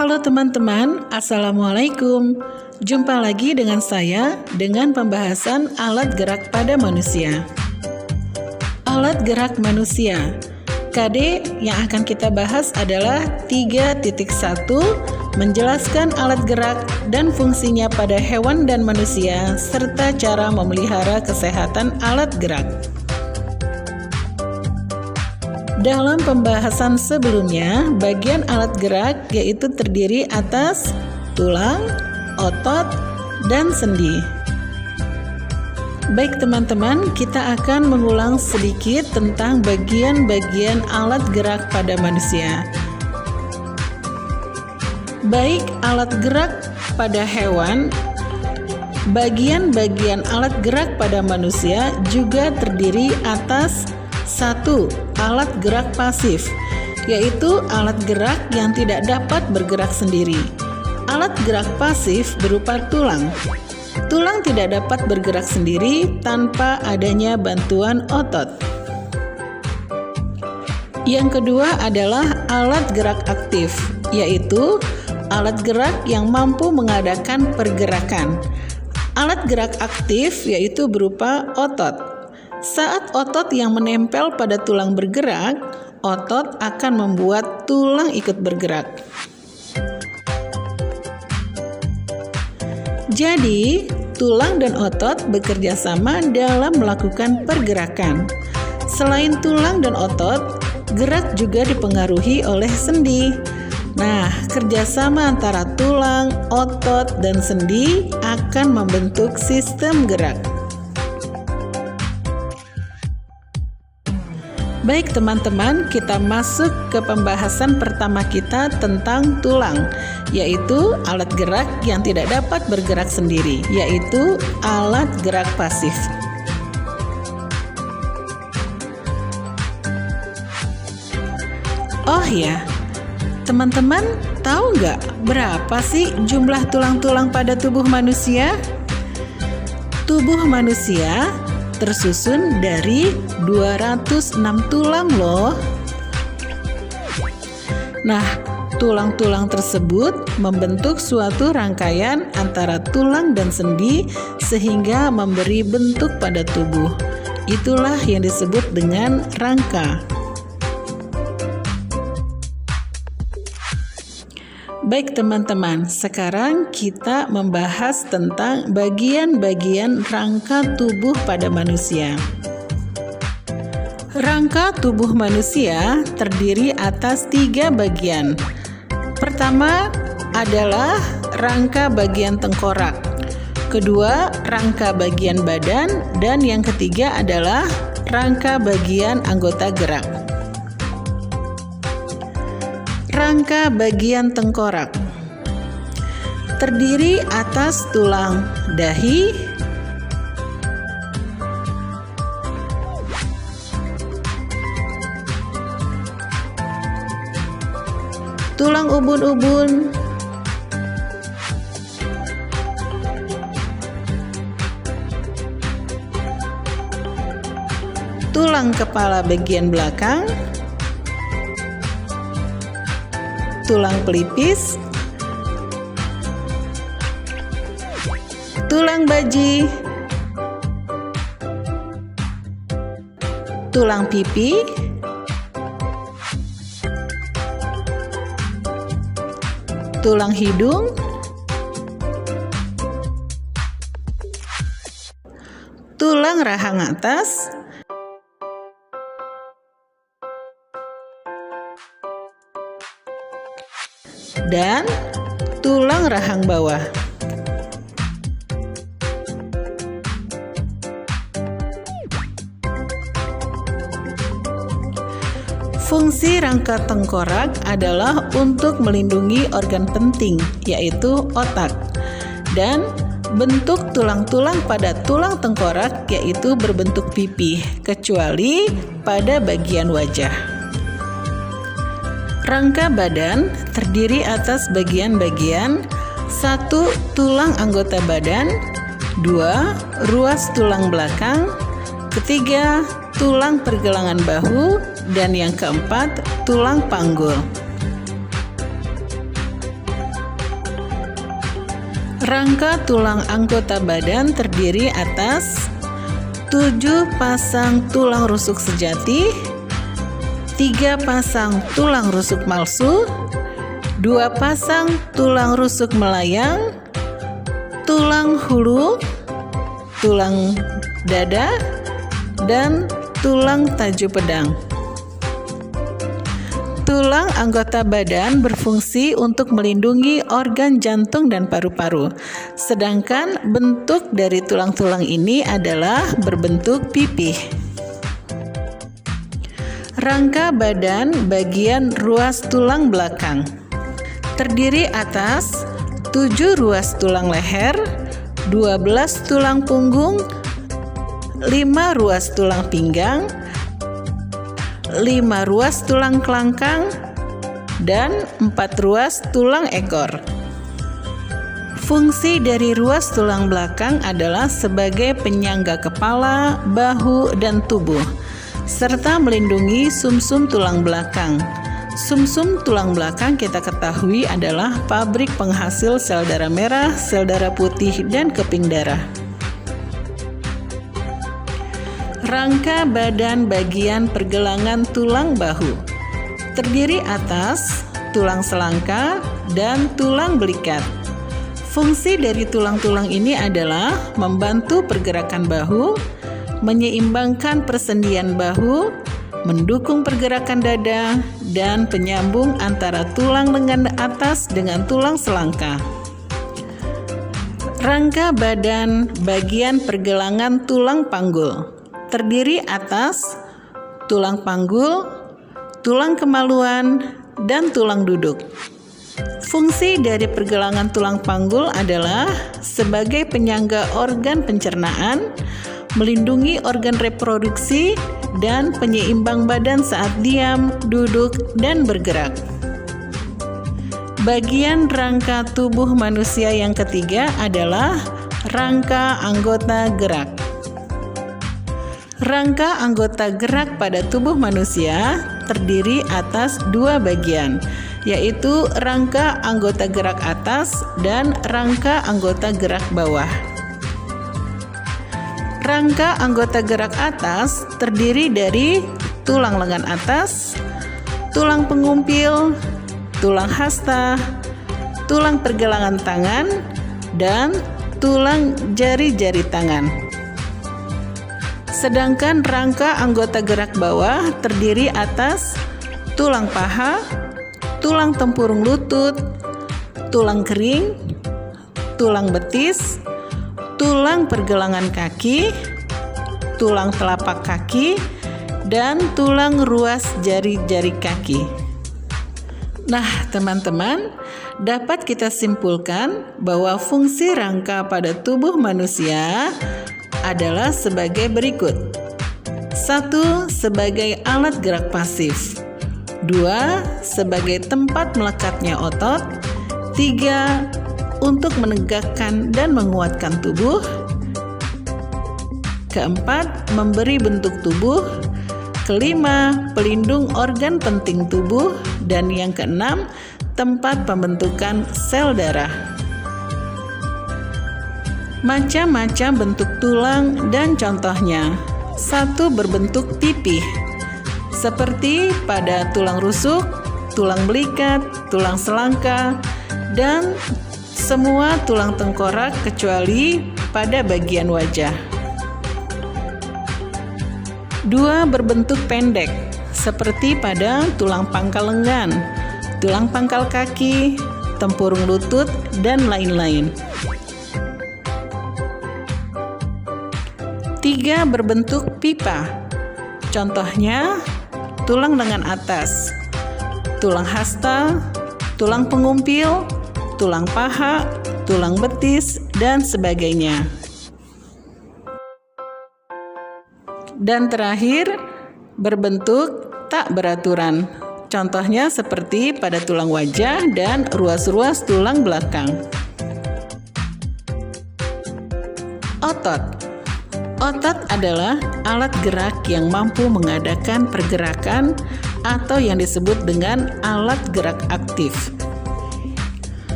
Halo teman-teman, Assalamualaikum. Jumpa lagi dengan saya dengan pembahasan alat gerak pada manusia. Alat gerak manusia. KD yang akan kita bahas adalah 3.1, menjelaskan alat gerak dan fungsinya pada hewan dan manusia, serta cara memelihara kesehatan alat gerak. Dalam pembahasan sebelumnya, bagian alat gerak yaitu terdiri atas tulang, otot, dan sendi. Baik teman-teman, kita akan mengulang sedikit tentang bagian-bagian alat gerak pada manusia. Baik alat gerak pada hewan, bagian-bagian alat gerak pada manusia juga terdiri atas 1. Alat gerak pasif, yaitu alat gerak yang tidak dapat bergerak sendiri. Alat gerak pasif berupa tulang. Tulang tidak dapat bergerak sendiri tanpa adanya bantuan otot. Yang kedua adalah alat gerak aktif, yaitu alat gerak yang mampu mengadakan pergerakan. Alat gerak aktif yaitu berupa otot. Saat otot yang menempel pada tulang bergerak, otot akan membuat tulang ikut bergerak. Jadi, tulang dan otot bekerja sama dalam melakukan pergerakan. Selain tulang dan otot, gerak juga dipengaruhi oleh sendi. Nah, kerjasama antara tulang, otot, dan sendi akan membentuk sistem gerak. Baik teman-teman, kita masuk ke pembahasan pertama kita tentang tulang, yaitu alat gerak yang tidak dapat bergerak sendiri, yaitu alat gerak pasif. Oh ya, teman-teman tahu nggak berapa sih jumlah tulang-tulang pada tubuh manusia? Tubuh manusia tersusun dari 206 tulang loh. Nah, tulang-tulang tersebut membentuk suatu rangkaian antara tulang dan sendi sehingga memberi bentuk pada tubuh. Itulah yang disebut dengan rangka. Baik teman-teman, sekarang kita membahas tentang bagian-bagian rangka tubuh pada manusia. Rangka tubuh manusia terdiri atas 3 bagian. Pertama adalah rangka bagian tengkorak. Kedua, rangka bagian badan. Dan yang ketiga adalah rangka bagian anggota gerak. Rangka bagian tengkorak terdiri atas tulang dahi, tulang ubun-ubun, tulang kepala bagian belakang, tulang pelipis, tulang baji, tulang pipi, tulang hidung, tulang rahang atas, dan tulang rahang bawah. Fungsi rangka tengkorak adalah untuk melindungi organ penting, yaitu otak. Dan bentuk tulang-tulang pada tulang tengkorak yaitu berbentuk pipih, kecuali pada bagian wajah. Rangka badan terdiri atas bagian-bagian 1. Tulang anggota badan, 2. Ruas tulang belakang, 3. Tulang pergelangan bahu, dan yang keempat, tulang panggul. Rangka tulang anggota badan terdiri atas 7 pasang tulang rusuk sejati, 3 pasang tulang rusuk palsu, 2 pasang tulang rusuk melayang, tulang hulu, tulang dada, dan tulang taju pedang. Tulang anggota badan berfungsi untuk melindungi organ jantung dan paru-paru, sedangkan bentuk dari tulang-tulang ini adalah berbentuk pipih. Rangka badan bagian ruas tulang belakang terdiri atas 7 ruas tulang leher, 12 tulang punggung, 5 ruas tulang pinggang, 5 ruas tulang kelangkang, dan 4 ruas tulang ekor. Fungsi dari ruas tulang belakang adalah sebagai penyangga kepala, bahu, dan tubuh, serta melindungi sumsum tulang belakang. Sumsum tulang belakang kita ketahui adalah pabrik penghasil sel darah merah, sel darah putih, dan keping darah. Rangka badan bagian pergelangan tulang bahu terdiri atas tulang selangka dan tulang belikat. Fungsi dari tulang-tulang ini adalah membantu pergerakan bahu, menyeimbangkan persendian bahu, mendukung pergerakan dada, dan penyambung antara tulang lengan atas dengan tulang selangka. Rangka badan bagian pergelangan tulang panggul terdiri atas tulang panggul, tulang kemaluan, dan tulang duduk. Fungsi dari pergelangan tulang panggul adalah sebagai penyangga organ pencernaan, melindungi organ reproduksi, dan penyeimbang badan saat diam, duduk, dan bergerak. Bagian rangka tubuh manusia yang ketiga adalah rangka anggota gerak. Rangka anggota gerak pada tubuh manusia terdiri atas 2 bagian, yaitu rangka anggota gerak atas dan rangka anggota gerak bawah. Rangka anggota gerak atas terdiri dari tulang lengan atas, tulang pengumpil, tulang hasta, tulang pergelangan tangan, dan tulang jari-jari tangan. Sedangkan rangka anggota gerak bawah terdiri atas tulang paha, tulang tempurung lutut, tulang kering, tulang betis, tulang pergelangan kaki, tulang telapak kaki, dan tulang ruas jari-jari kaki. Nah, teman-teman, dapat kita simpulkan bahwa fungsi rangka pada tubuh manusia adalah sebagai berikut. 1. Sebagai alat gerak pasif. 2. Sebagai tempat melekatnya otot. 3. Untuk menegakkan dan menguatkan tubuh. 4. Memberi bentuk tubuh. 5. Pelindung organ penting tubuh. Dan yang 6. Tempat pembentukan sel darah. Macam-macam bentuk tulang dan contohnya. 1. Berbentuk pipih, seperti pada tulang rusuk, tulang belikat, tulang selangka, dan semua tulang tengkorak kecuali pada bagian wajah. 2. Berbentuk pendek, seperti pada tulang pangkal lengan, tulang pangkal kaki, tempurung lutut, dan lain-lain. 3. Berbentuk pipa, contohnya tulang lengan atas, tulang hasta, tulang pengumpil, tulang paha, tulang betis, dan sebagainya. Dan terakhir, berbentuk tak beraturan, contohnya seperti pada tulang wajah dan ruas-ruas tulang belakang. Otot. Otot adalah alat gerak yang mampu mengadakan pergerakan atau yang disebut dengan alat gerak aktif.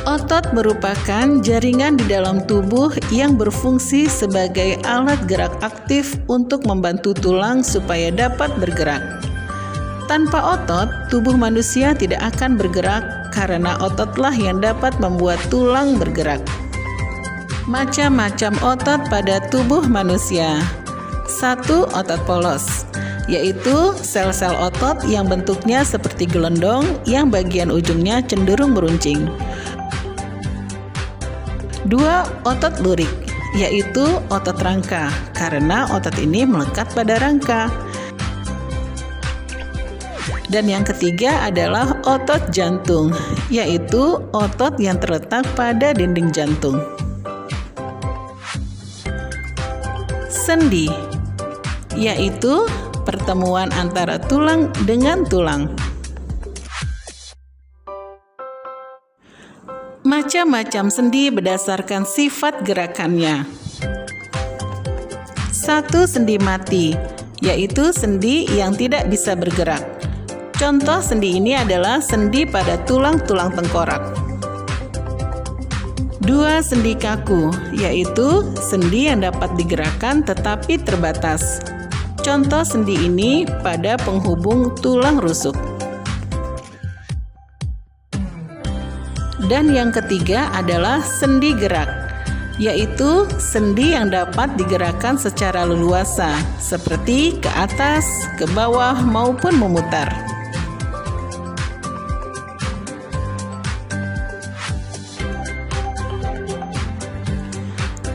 Otot merupakan jaringan di dalam tubuh yang berfungsi sebagai alat gerak aktif untuk membantu tulang supaya dapat bergerak. Tanpa otot, tubuh manusia tidak akan bergerak karena ototlah yang dapat membuat tulang bergerak. Macam-macam otot pada tubuh manusia. 1. Otot polos, yaitu sel-sel otot yang bentuknya seperti gelondong yang bagian ujungnya cenderung meruncing. 2. Otot lurik, yaitu otot rangka, karena otot ini melekat pada rangka. Dan yang ketiga adalah otot jantung, yaitu otot yang terletak pada dinding jantung. Sendi, yaitu pertemuan antara tulang dengan tulang. Macam-macam sendi berdasarkan sifat gerakannya. 1. Sendi mati, yaitu sendi yang tidak bisa bergerak. Contoh sendi ini adalah sendi pada tulang-tulang tengkorak. 2. Sendi kaku, yaitu sendi yang dapat digerakkan tetapi terbatas. Contoh sendi ini pada penghubung tulang rusuk. Dan yang ketiga adalah sendi gerak, yaitu sendi yang dapat digerakkan secara leluasa, seperti ke atas, ke bawah, maupun memutar.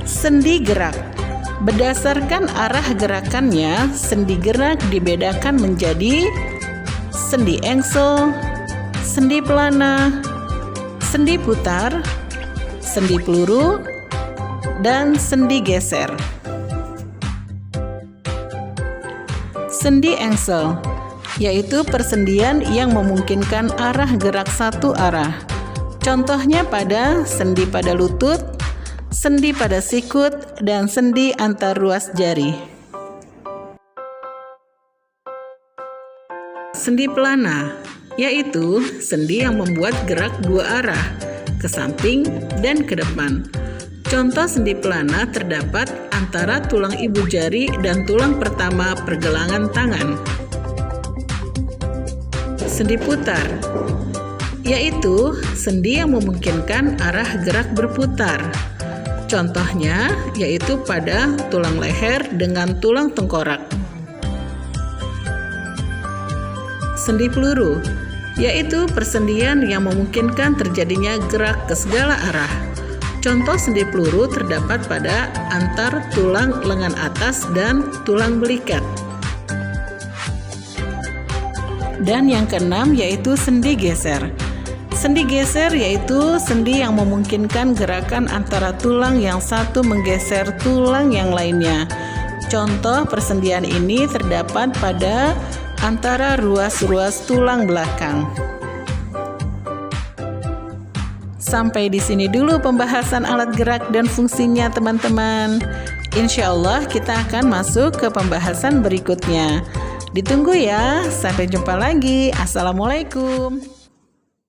Sendi gerak. Berdasarkan arah gerakannya, sendi gerak dibedakan menjadi sendi engsel, sendi pelana, sendi putar, sendi peluru, dan sendi geser. Sendi engsel, yaitu persendian yang memungkinkan arah gerak satu arah. Contohnya pada sendi pada lutut, sendi pada sikut, dan sendi antar ruas jari. Sendi pelana, yaitu sendi yang membuat gerak dua arah, ke samping dan ke depan. Contoh sendi pelana terdapat antara tulang ibu jari dan tulang pertama pergelangan tangan. Sendi putar, yaitu sendi yang memungkinkan arah gerak berputar. Contohnya yaitu pada tulang leher dengan tulang tengkorak. Sendi peluru, yaitu persendian yang memungkinkan terjadinya gerak ke segala arah. Contoh sendi peluru terdapat pada antar tulang lengan atas dan tulang belikat. Dan yang keenam yaitu sendi geser. Sendi geser yaitu sendi yang memungkinkan gerakan antara tulang yang satu menggeser tulang yang lainnya. Contoh persendian ini terdapat pada antara ruas-ruas tulang belakang. Sampai di sini dulu pembahasan alat gerak dan fungsinya teman-teman. Insya Allah kita akan masuk ke pembahasan berikutnya. Ditunggu ya, sampai jumpa lagi. Assalamualaikum.